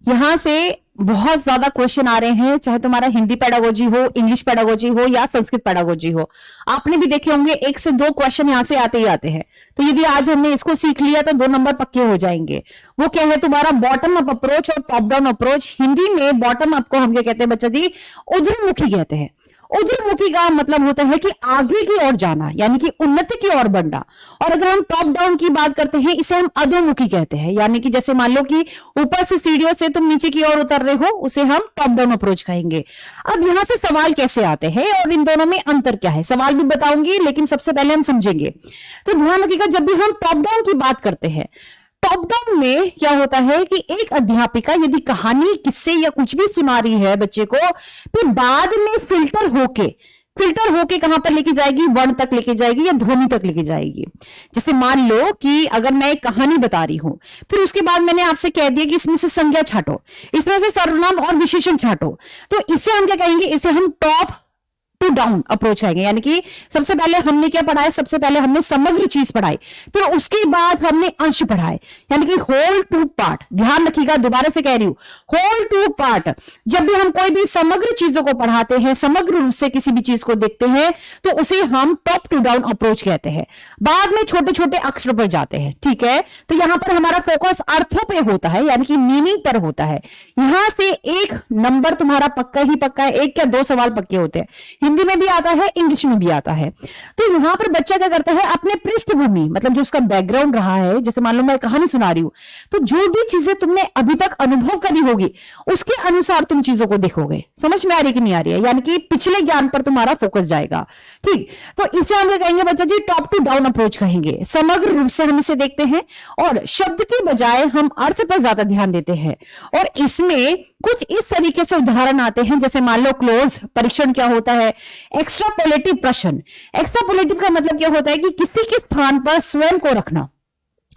यहां से बहुत ज्यादा क्वेश्चन आ रहे हैं, चाहे तुम्हारा हिंदी पेडागोजी हो, इंग्लिश पेडागोजी हो या संस्कृत पेडागोजी हो। आपने भी देखे होंगे 1 से 2 क्वेश्चन यहां से आते ही आते हैं। तो यदि आज हमने इसको सीख लिया तो 2 नंबर पक्के हो जाएंगे। वो क्या है तुम्हारा बॉटम अप अप्रोच और टॉप डाउन अप्रोच। हिंदी में बॉटम अप को हम क्या कहते हैं बच्चा जी, उधरमुखी कहते हैं। उधरमुखी का मतलब होता है कि आगे की ओर जाना, यानी कि उन्नति की ओर बढ़ना। और अगर हम टॉप डाउन की बात करते हैं, इसे हम अधोमुखी कहते हैं, यानी कि जैसे मान लो कि ऊपर से सीढ़ियों से तुम नीचे की ओर उतर रहे हो, उसे हम टॉप डाउन अप्रोच कहेंगे। अब यहां से सवाल कैसे आते हैं और इन दोनों में अंतर क्या है, सवाल भी बताऊंगी, लेकिन सबसे पहले हम समझेंगे। तो ध्यान रखिएगा, जब भी हम टॉप डाउन की बात करते हैं, टॉप डाउन में क्या होता है कि एक अध्यापिका यदि कहानी, किस्से या कुछ भी सुना रही है बच्चे को, फिर बाद में फिल्टर होके कहां पर लेके जाएगी, वर्ण तक लेके जाएगी या ध्वनि तक लेके जाएगी। जैसे मान लो कि अगर मैं एक कहानी बता रही हूं, फिर उसके बाद मैंने आपसे कह दिया कि इसमें से संज्ञा छाटो, इसमें से सर्वनाम और विशेषण छाटो, तो इसे हम क्या कहेंगे, इसे हम टॉप टू डाउन अप्रोच करेंगे। यानी कि सबसे पहले हमने क्या पढ़ा है, सबसे पहले हमने समग्र चीज पढ़ाई, फिर उसके बाद हमने अंश पढ़ाए, यानी कि होल टू पार्ट। ध्यान रखिएगा, दोबारा से कह रही हूं, होल टू पार्ट। जब भी हम कोई भी समग्र चीजों को पढ़ाते हैं, समग्र रूप से किसी भी चीज को देखते हैं, तो उसे हम टॉप टू डाउन अप्रोच कहते हैं। बाद में छोटे छोटे अक्षरों पर जाते हैं, ठीक है। तो यहां पर हमारा फोकस अर्थों पे होता है, यानी कि मीनिंग पर होता है। यहां से 1 नंबर तुम्हारा पक्का ही पक्का है, 1 या 2 सवाल पक्के होते हैं। हिंदी में भी आता है, इंग्लिश में भी आता है। तो यहां पर बच्चा क्या करता है, अपने पृष्ठभूमि, मतलब जो उसका बैकग्राउंड रहा है, जैसे मान लो मैं कहानी सुना रही हूं, तो जो भी चीजें तुमने अभी तक अनुभव करी होगी, उसके अनुसार तुम चीजों को देखोगे। समझ में आ रही कि नहीं आ रही है, यानी कि पिछले ज्ञान पर तुम्हारा फोकस जाएगा। ठीक, तो इसे हम कहेंगे बच्चा जी टॉप टू डाउन अप्रोच कहेंगे। समग्र रूप से हम इसे देखते हैं और शब्द के बजाय हम अर्थ पर ज्यादा ध्यान देते हैं। और इसमें कुछ इस तरीके से उदाहरण आते हैं, जैसे मान लो क्लोज परीक्षण क्या होता है, एक्स्ट्रापोलेटिव प्रश्न। एक्स्ट्रापोलेटिव का मतलब क्या होता है कि किसी के स्थान पर स्वयं को रखना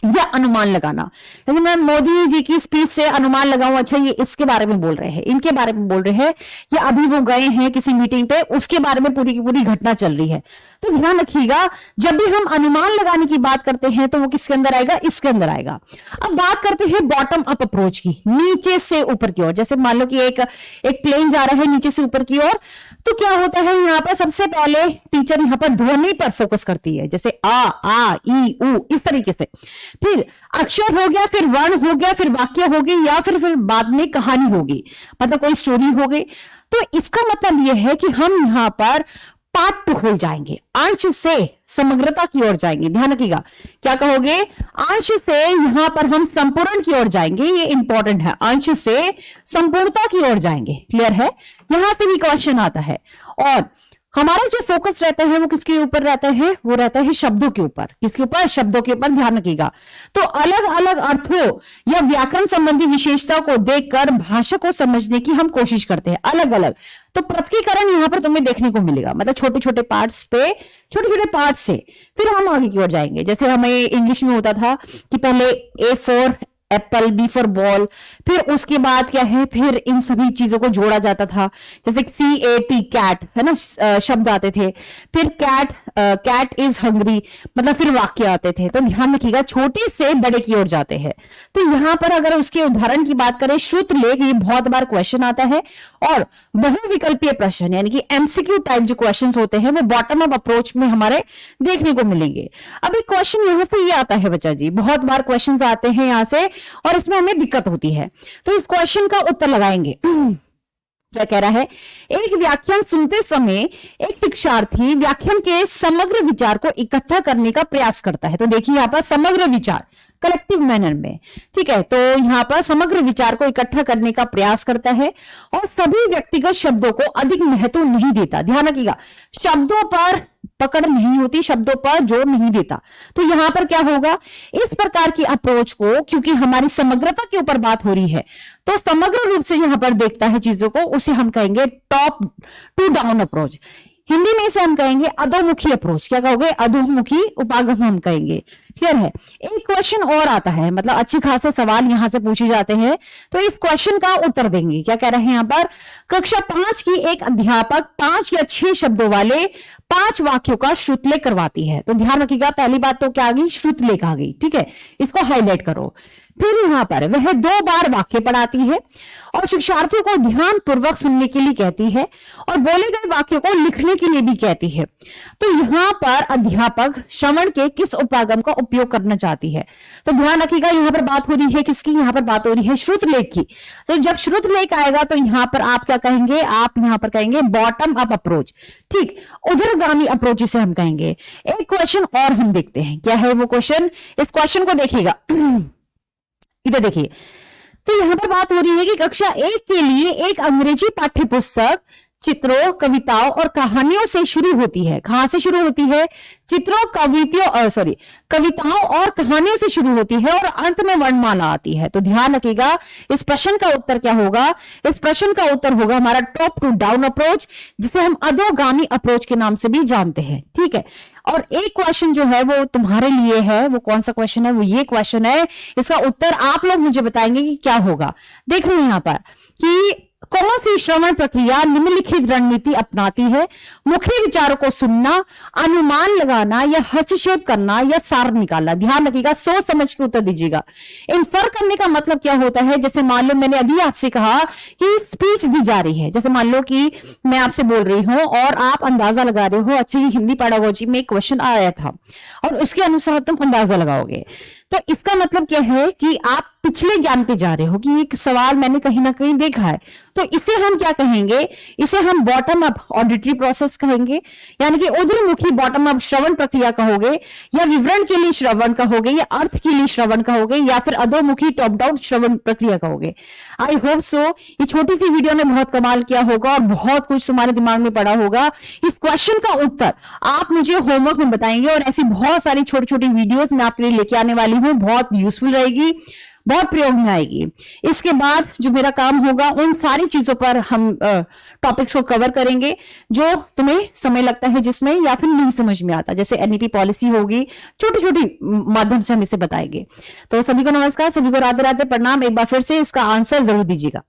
या अनुमान लगाना। जैसे मैं मोदी जी की स्पीच से अनुमान लगाऊं, अच्छा ये इसके बारे में बोल रहे हैं, इनके बारे में बोल रहे हैं, या अभी वो गए हैं किसी मीटिंग पे, उसके बारे में पूरी की पूरी घटना चल रही है। तो ध्यान रखिएगा, जब भी हम अनुमान लगाने की बात करते हैं तो वो किसके अंदर आएगा, इसके अंदर आएगा। अब बात करते हैं बॉटम अप अप्रोच की, नीचे से ऊपर की ओर। जैसे मान लो कि एक प्लेन जा रहा है नीचे से ऊपर की ओर, तो क्या होता है यहाँ पर सबसे पहले टीचर यहाँ पर ध्वनि पर फोकस करती है, जैसे आ ई उ, इस तरीके से। फिर अक्षर हो गया, फिर वर्ण हो गया, फिर वाक्य हो गई, या फिर बाद में कहानी होगी, मतलब कोई स्टोरी हो गई। तो इसका मतलब यह है कि हम यहां पर पार्ट टू हो जाएंगे, अंश से समग्रता की ओर जाएंगे। ध्यान रखिएगा, क्या कहोगे, अंश से यहां पर हम संपूर्ण की ओर जाएंगे, ये इंपॉर्टेंट है, अंश से संपूर्णता की ओर जाएंगे। क्लियर है, यहां से भी क्वेश्चन आता है। और हमारा जो फोकस रहता है वो किसके ऊपर रहता है, वो रहता है शब्दों के ऊपर। किसके ऊपर, शब्दों के ऊपर। ध्यान रखिएगा, तो अलग अलग अर्थों या व्याकरण संबंधी विशेषता को देखकर भाषा को समझने की हम कोशिश करते हैं, अलग अलग। तो पृथकीकरण यहां पर तुम्हें देखने को मिलेगा, मतलब छोटे छोटे पार्ट्स पे, छोटे छोटे पार्ट से फिर हम आगे की ओर जाएंगे। जैसे हमें इंग्लिश में होता था कि पहले A for apple, B for ball, फिर उसके बाद क्या है, फिर इन सभी चीजों को जोड़ा जाता था। जैसे CAT कैट है ना, शब्द आते थे, फिर कैट इज हंग्री, मतलब फिर वाक्य आते थे। तो ध्यान रखिएगा, छोटे से बड़े की ओर जाते हैं। तो यहां पर अगर उसके उदाहरण की बात करें, श्रुत लेख, ये बहुत बार क्वेश्चन आता है। और बहुविकल्पीय प्रश्न, यानी कि MCQ टाइप जो क्वेश्चन होते हैं, वो बॉटम अप अप्रोच में हमारे देखने को मिलेंगे। अब एक क्वेश्चन यहां से ये आता है बच्चा जी, बहुत बार क्वेश्चन आते हैं यहां से और इसमें हमें दिक्कत होती है। तो इस क्वेश्चन का उत्तर लगाएंगे। क्या कह रहा है, एक व्याख्यान सुनते समय एक शिक्षार्थी व्याख्यान के समग्र विचार को इकट्ठा करने का प्रयास करता है। तो देखिए यहाँ पर समग्र विचार, कलेक्टिव मैनर में, ठीक है। तो यहाँ पर समग्र विचार को इकट्ठा करने का प्रयास करता है और सभी व्यक्तिगत शब्दों को अधिक महत्व नहीं देता। ध्यान रखिएगा, शब्दों पर पकड़ नहीं होती, शब्दों पर जोर नहीं देता। तो यहां पर क्या होगा, इस प्रकार की अप्रोच को, क्योंकि हमारी समग्रता के ऊपर बात हो रही है, तो समग्र रूप से यहां पर देखता है चीजों को, उसे हम कहेंगे top to down approach. Hindi में इसे हम कहेंगे अधोमुखी अप्रोच। क्या कहोगे, अधोमुखी उपागम हम कहेंगे। क्लियर है। एक क्वेश्चन और आता है, मतलब अच्छे खासे सवाल यहां से पूछे जाते हैं, तो इस क्वेश्चन का उत्तर देंगे। क्या कह रहे हैं यहां पर, कक्षा 5 की एक अध्यापक 5 या 6 शब्दों वाले 5 वाक्यों का श्रुतलेख करवाती है। तो ध्यान रखिएगा, पहली बात तो क्या आ गई, श्रुतलेख आ गई, ठीक है, इसको हाईलाइट करो। फिर यहाँ पर वह 2 बार वाक्य पढ़ाती है और शिक्षार्थियों को ध्यान पूर्वक सुनने के लिए कहती है और बोले गए वाक्य को लिखने के लिए भी कहती है। तो यहाँ पर अध्यापक श्रवण के किस उपागम का उपयोग करना चाहती है? तो ध्यान रखिएगा, यहाँ पर बात हो रही है किसकी? यहाँ पर बात हो रही है श्रुतलेख की। तो जब श्रुतलेख आएगा तो यहाँ पर आप क्या कहेंगे? आप यहाँ पर कहेंगे बॉटम अप अप्रोच, ठीक, उधरगामी अप्रोच इसे हम कहेंगे। एक क्वेश्चन और हम देखते हैं, क्या है वो क्वेश्चन? इस क्वेश्चन को देखिएगा, इधर देखिए। तो यहां पर बात हो रही है कि कक्षा 1 के लिए एक अंग्रेजी पाठ्य पुस्तक चित्रों, कविताओं और कहानियों से शुरू होती है। कहां से शुरू होती है? चित्रों, कविताओं और कहानियों से शुरू होती है और अंत में वर्णमाला आती है। तो ध्यान रखिएगा, इस प्रश्न का उत्तर क्या होगा? इस प्रश्न का उत्तर होगा हमारा टॉप टू डाउन अप्रोच, जिसे हम अधोगामी अप्रोच के नाम से भी जानते हैं, ठीक है। और एक क्वेश्चन जो है वो तुम्हारे लिए है, वो कौन सा क्वेश्चन है? वो ये क्वेश्चन है, इसका उत्तर आप लोग मुझे बताएंगे कि क्या होगा। देख रहे हैं यहां पर कि कौन सी श्रवण प्रक्रिया निम्नलिखित रणनीति अपनाती है? मुख्य विचारों को सुनना, अनुमान लगाना या हस्तक्षेप करना या सार निकालना। ध्यान रखिएगा, सोच समझ के उत्तर दीजिएगा। इन्फर करने का मतलब क्या होता है? जैसे मान लो मैंने अभी आपसे कहा कि स्पीच दी जा रही है, जैसे मान लो कि मैं आपसे बोल रही हूं और आप अंदाजा लगा रहे हो, अच्छा ये हिंदी पेडागोजी में एक क्वेश्चन आया था और उसके अनुसार तुम अंदाजा लगाओगे। तो इसका मतलब क्या है कि आप पिछले ज्ञान पे जा रहे हो कि एक सवाल मैंने कहीं ना कहीं देखा है। तो इसे हम क्या कहेंगे? इसे हम बॉटम अप ऑडिटरी प्रोसेस कहेंगे, यानी कि उधरमुखी बॉटम अप श्रवण प्रक्रिया कहोगे, या विवरण के लिए श्रवण कहोगे, या अर्थ के लिए श्रवण कहोगे, या फिर अधोमुखी टॉप डाउन श्रवण प्रक्रिया कहोगे। आई होप सो ये छोटी सी वीडियो ने बहुत कमाल किया होगा और बहुत कुछ तुम्हारे दिमाग में पड़ा होगा। इस क्वेश्चन का उत्तर आप मुझे होमवर्क में बताएंगे और ऐसी बहुत सारी छोटी छोटी वीडियोस मैं आपके लिए लेके आने वाली हूँ, बहुत यूजफुल रहेगी, बहुत प्रयोग में आएगी। इसके बाद जो मेरा काम होगा उन सारी चीजों पर हम टॉपिक्स को कवर करेंगे जो तुम्हें समय लगता है जिसमें, या फिर नहीं समझ में आता, जैसे एनईपी पॉलिसी होगी, छोटी छोटी माध्यम से हम इसे बताएंगे। तो सभी को नमस्कार, सभी को राधे राधे, प्रणाम। एक बार फिर से इसका आंसर जरूर दीजिएगा।